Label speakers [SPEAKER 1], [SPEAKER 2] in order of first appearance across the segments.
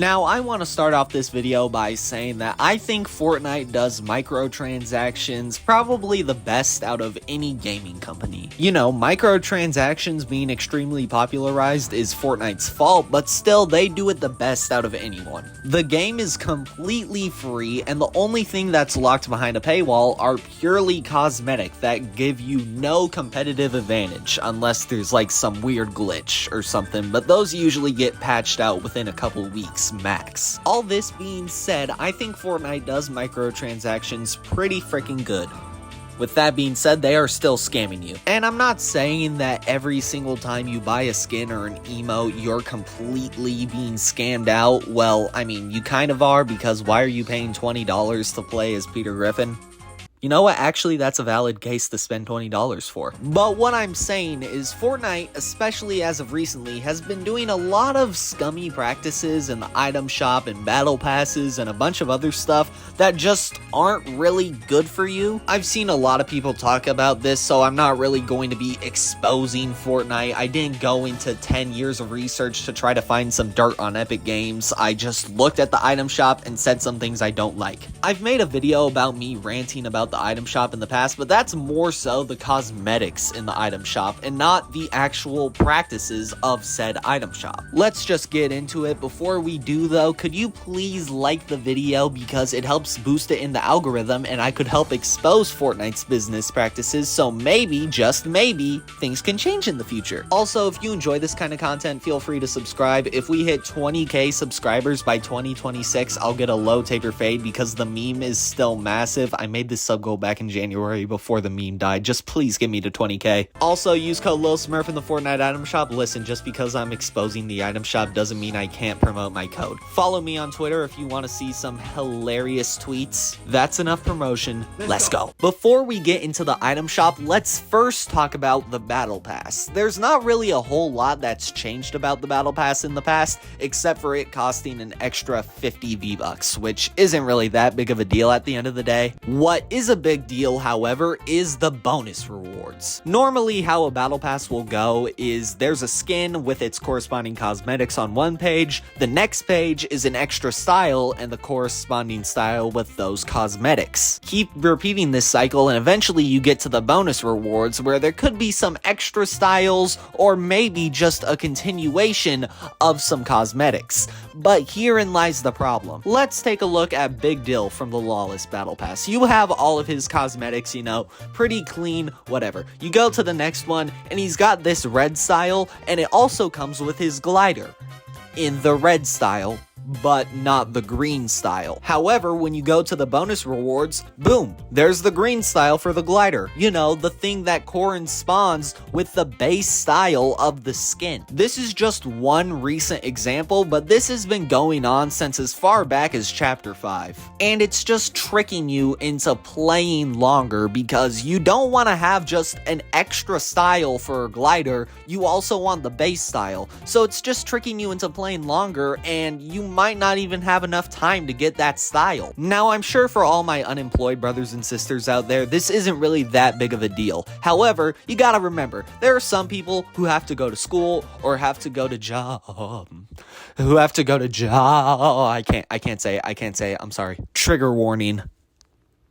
[SPEAKER 1] Now, I want to start off this video by saying that I think Fortnite does microtransactions probably the best out of any gaming company. You know, microtransactions being extremely popularized is Fortnite's fault, but still, they do it the best out of anyone. The game is completely free, and the only thing that's locked behind a paywall are purely cosmetic that give you no competitive advantage, unless there's like some weird glitch or something, but those usually get patched out within a couple weeks max. All this being said, I think Fortnite does microtransactions pretty freaking good. With that being said, they are still scamming you. And I'm not saying that every single time you buy a skin or an emote, you're completely being scammed out. Well, I mean, you kind of are, because why are you paying $20 to play as Peter Griffin? You know what, actually that's a valid case to spend $20 for. But what I'm saying is Fortnite, especially as of recently, has been doing a lot of scummy practices in the item shop and battle passes and a bunch of other stuff that just aren't really good for you. I've seen a lot of people talk about this, so I'm not really going to be exposing Fortnite. I didn't go into 10 years of research to try to find some dirt on Epic Games. I just looked at the item shop and said some things I don't like. I've made a video about me ranting about the item shop in the past, but that's more so the cosmetics in the item shop and not the actual practices of said item shop. Let's just get into it. Before we do though, could you please like the video, because it helps boost it in the algorithm and I could help expose Fortnite's business practices, so maybe, just maybe, things can change in the future. Also, if you enjoy this kind of content, feel free to subscribe. If we hit 20k subscribers by 2026, I'll get a low taper fade because the meme is still massive. I made this sub goal back in January before the meme died. Just please get me to 20k. Also, use code LilSmurf in the Fortnite item shop. Listen, just because I'm exposing the item shop doesn't mean I can't promote my code. Follow me on Twitter if you want to see some hilarious tweets. That's enough promotion. Let's go. Before we get into the item shop, let's first talk about the battle pass. There's not really a whole lot that's changed about the battle pass in the past, except for it costing an extra 50 V-Bucks, which isn't really that big of a deal at the end of the day. What is a big deal, however, is the bonus rewards. Normally, how a battle pass will go is there's a skin with its corresponding cosmetics on one page, the next page is an extra style and the corresponding style with those cosmetics. Keep repeating this cycle and eventually you get to the bonus rewards, where there could be some extra styles or maybe just a continuation of some cosmetics. But herein lies the problem. Let's take a look at Big Dill from the Lawless Battle Pass. You have all of his cosmetics, you know, pretty clean, whatever. You go to the next one and he's got this red style, and it also comes with his glider in the red style, but not the green style. However, when you go to the bonus rewards, boom, there's the green style for the glider. You know, the thing that corresponds with the base style of the skin. This is just one recent example, but this has been going on since as far back as Chapter 5. And it's just tricking you into playing longer, because you don't want to have just an extra style for a glider, you also want the base style. So it's just tricking you into playing longer, and you might not even have enough time to get that style. Now, I'm sure for all my unemployed brothers and sisters out there, this isn't really that big of a deal. However, you gotta remember, there are some people who have to go to school or have to go to I can't say it, I'm sorry. Trigger warning.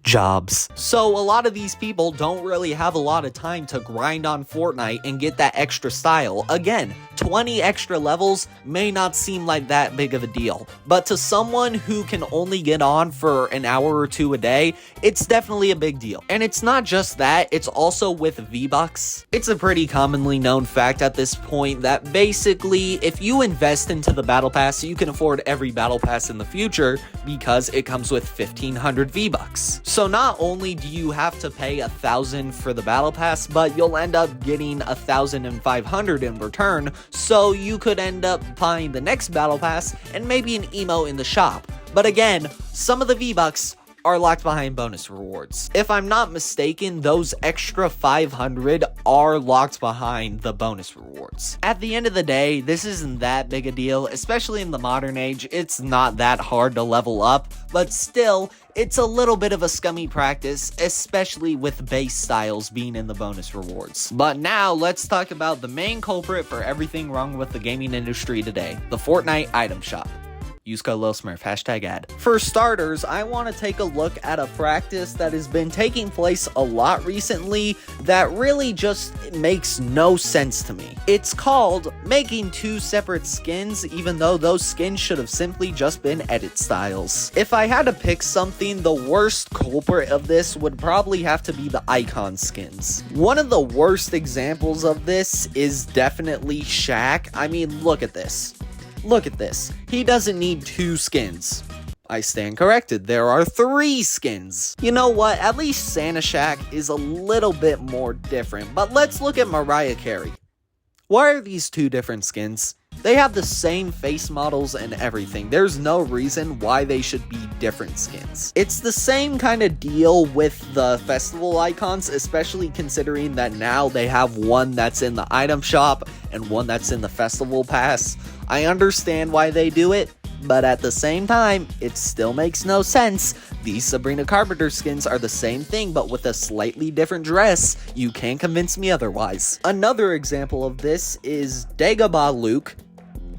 [SPEAKER 1] Jobs. So a lot of these people don't really have a lot of time to grind on Fortnite and get that extra style. Again, 20 extra levels may not seem like that big of a deal, but to someone who can only get on for an hour or two a day, it's definitely a big deal. And it's not just that, it's also with V-Bucks. It's a pretty commonly known fact at this point that basically, if you invest into the battle pass, you can afford every battle pass in the future because it comes with 1,500 V-Bucks. So not only do you have to pay 1,000 for the battle pass, but you'll end up getting 1,500 in return, so you could end up buying the next battle pass and maybe an emote in the shop. But again, some of the V-Bucks are locked behind bonus rewards. If I'm not mistaken, those extra 500 are locked behind the bonus rewards. At the end of the day, this isn't that big a deal, especially in the modern age. It's not that hard to level up, but still, it's a little bit of a scummy practice, especially with base styles being in the bonus rewards. But now, let's talk about the main culprit for everything wrong with the gaming industry today, the Fortnite item shop. Use code LilSmurf, #ad. For starters, I want to take a look at a practice that has been taking place a lot recently that really just makes no sense to me. It's called making two separate skins, even though those skins should have simply just been edit styles. If I had to pick something, the worst culprit of this would probably have to be the icon skins. One of the worst examples of this is definitely Shaq. I mean, look at this. Look at this. He doesn't need two skins. I stand corrected. There are 3 skins. You know what? At least Santa Shack is a little bit more different. But let's look at Mariah Carey. Why are these 2 different skins? They have the same face models and everything. There's no reason why they should be different skins. It's the same kind of deal with the festival icons, especially considering that now they have one that's in the item shop and one that's in the festival pass. I understand why they do it, but at the same time, it still makes no sense. These Sabrina Carpenter skins are the same thing, but with a slightly different dress. You can't convince me otherwise. Another example of this is Dagobah Luke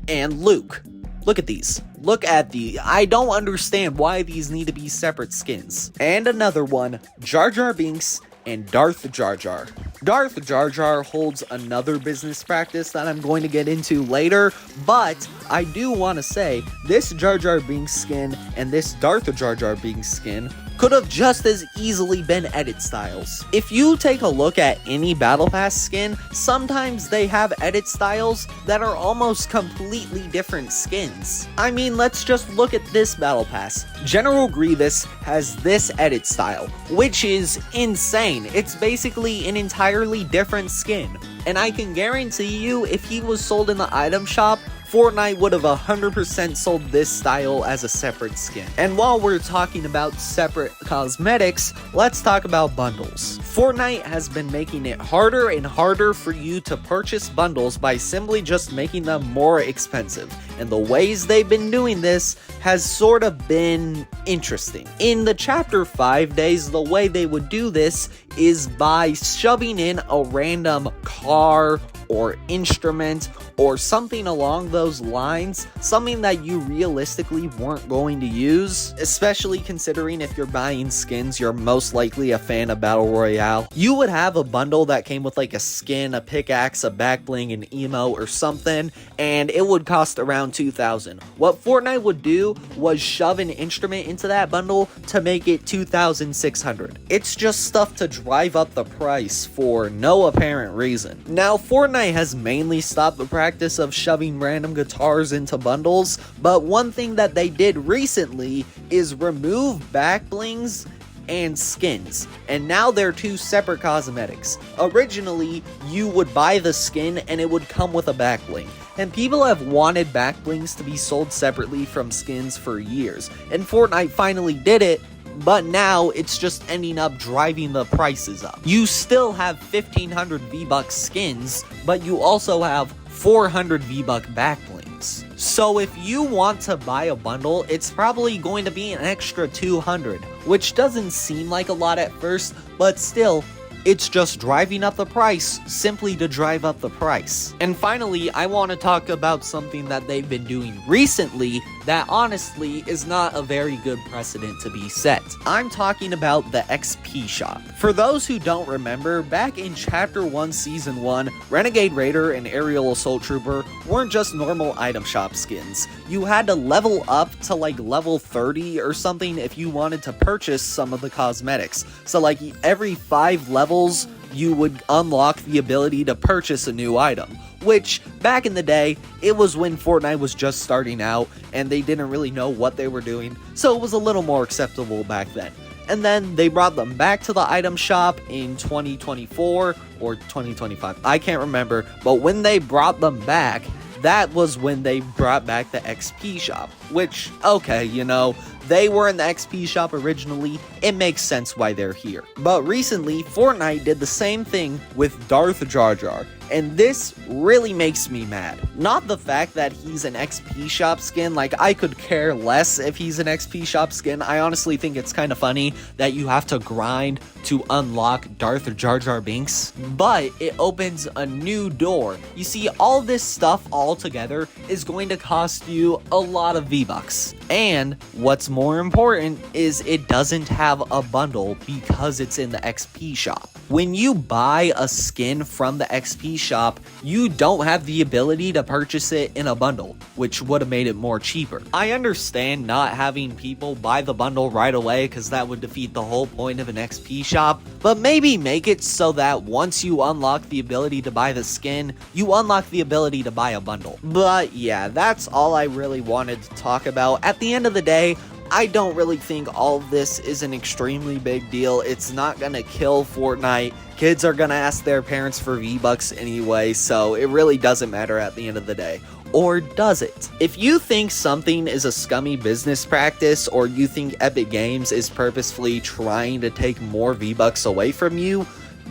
[SPEAKER 1] and Luke. Look at these. Look at I don't understand why these need to be separate skins. And another one, Jar Jar Binks and Darth Jar Jar. Darth Jar Jar holds another business practice that I'm going to get into later, but I do want to say this Jar Jar Binks skin and this Darth Jar Jar Binks skin could have just as easily been edit styles. If you take a look at any Battle Pass skin, sometimes they have edit styles that are almost completely different skins. I mean, let's just look at this Battle Pass. General Grievous has this edit style, which is insane. It's basically an entirely different skin. And I can guarantee you, if he was sold in the item shop, Fortnite would have 100% sold this style as a separate skin. And while we're talking about separate cosmetics, let's talk about bundles. Fortnite has been making it harder and harder for you to purchase bundles by simply just making them more expensive. And the ways they've been doing this has sort of been interesting. In the Chapter 5 days, the way they would do this is by shoving in a random car or instrument or something along those lines, something that you realistically weren't going to use, especially considering if you're buying skins, you're most likely a fan of Battle Royale. You would have a bundle that came with like a skin, a pickaxe, a back bling, an emo or something, and it would cost around 2,000. What Fortnite would do was shove an instrument into that bundle to make it 2,600. It's just stuff to drive up the price for no apparent reason. Now, Fortnite has mainly stopped the practice of shoving random guitars into bundles, but one thing that they did recently is remove back blings and skins, and now they're 2 separate cosmetics. Originally, you would buy the skin and it would come with a back bling, and people have wanted back blings to be sold separately from skins for years, and Fortnite finally did it. But now it's just ending up driving the prices up. You still have 1,500 V-Buck skins, but you also have 400 V-Buck backlinks. So if you want to buy a bundle, it's probably going to be an extra 200, which doesn't seem like a lot at first, but still, it's just driving up the price simply to drive up the price. And finally, I want to talk about something that they've been doing recently that honestly is not a very good precedent to be set. I'm talking about the XP shop. For those who don't remember, back in Chapter 1 Season 1, Renegade Raider and Aerial Assault Trooper weren't just normal item shop skins. You had to level up to like level 30 or something if you wanted to purchase some of the cosmetics. So like every 5 levels, you would unlock the ability to purchase a new item, which back in the day, it was when Fortnite was just starting out and they didn't really know what they were doing, so it was a little more acceptable back then. And then they brought them back to the item shop in 2024 or 2025, I can't remember, but when they brought them back, that was when they brought back the XP shop, which, okay, you know, they were in the XP shop originally, it makes sense why they're here. But recently, Fortnite did the same thing with Darth Jar Jar, and this really makes me mad. Not the fact that he's an XP shop skin, like I could care less if he's an XP shop skin. I honestly think it's kind of funny that you have to grind to unlock Darth Jar Jar Binks, but it opens a new door. You see, all this stuff all together is going to cost you a lot of V-Bucks. And what's more important is it doesn't have a bundle because it's in the XP shop. When you buy a skin from the XP shop, you don't have the ability to purchase it in a bundle, which would have made it more cheaper. I understand not having people buy the bundle right away because that would defeat the whole point of an XP shop, but maybe make it so that once you unlock the ability to buy the skin, you unlock the ability to buy a bundle. But yeah, that's all I really wanted to talk about. At the end of the day, I don't really think all of this is an extremely big deal. It's not gonna kill Fortnite. Kids are gonna ask their parents for V-Bucks anyway, so it really doesn't matter at the end of the day. Or does it? If you think something is a scummy business practice, or you think Epic Games is purposefully trying to take more V-Bucks away from you,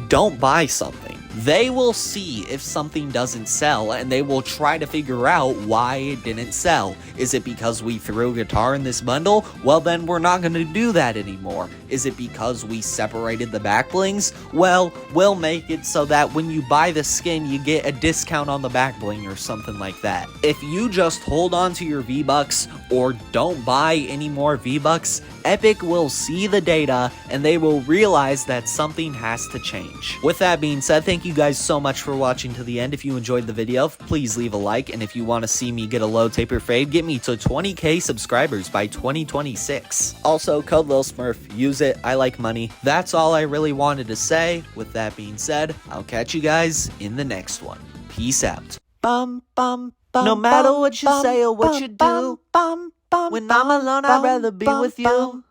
[SPEAKER 1] don't buy something. They will see if something doesn't sell, and they will try to figure out why it didn't sell. Is it because we threw a guitar in this bundle? Well, then we're not going to do that anymore. Is it because we separated the back blings? Well, we'll make it so that when you buy the skin, you get a discount on the back bling or something like that. If you just hold on to your V-Bucks or don't buy any more V-Bucks, Epic will see the data and they will realize that something has to change. With that being said, thank you guys so much for watching to the end. If you enjoyed the video, please leave a like, and if you want to see me get a low taper fade, get me to 20k subscribers by 2026. Also, code Lil Smurf, use it, I like money. That's all I really wanted to say. With that being said, I'll catch you guys in the next one. Peace out. No matter what you say or what you do, when I'm alone, I'd rather be with you.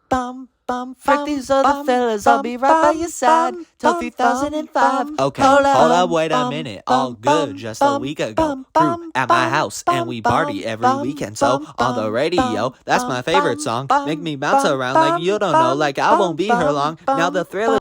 [SPEAKER 1] Frick these other fellas, I'll be right by your side till 3005. Okay, hold up, wait a minute. All good just a week ago. Crew at my house, and we party every weekend. So on the radio, that's my favorite song. Make me bounce around like you don't know, like I won't be here long. Now the thrill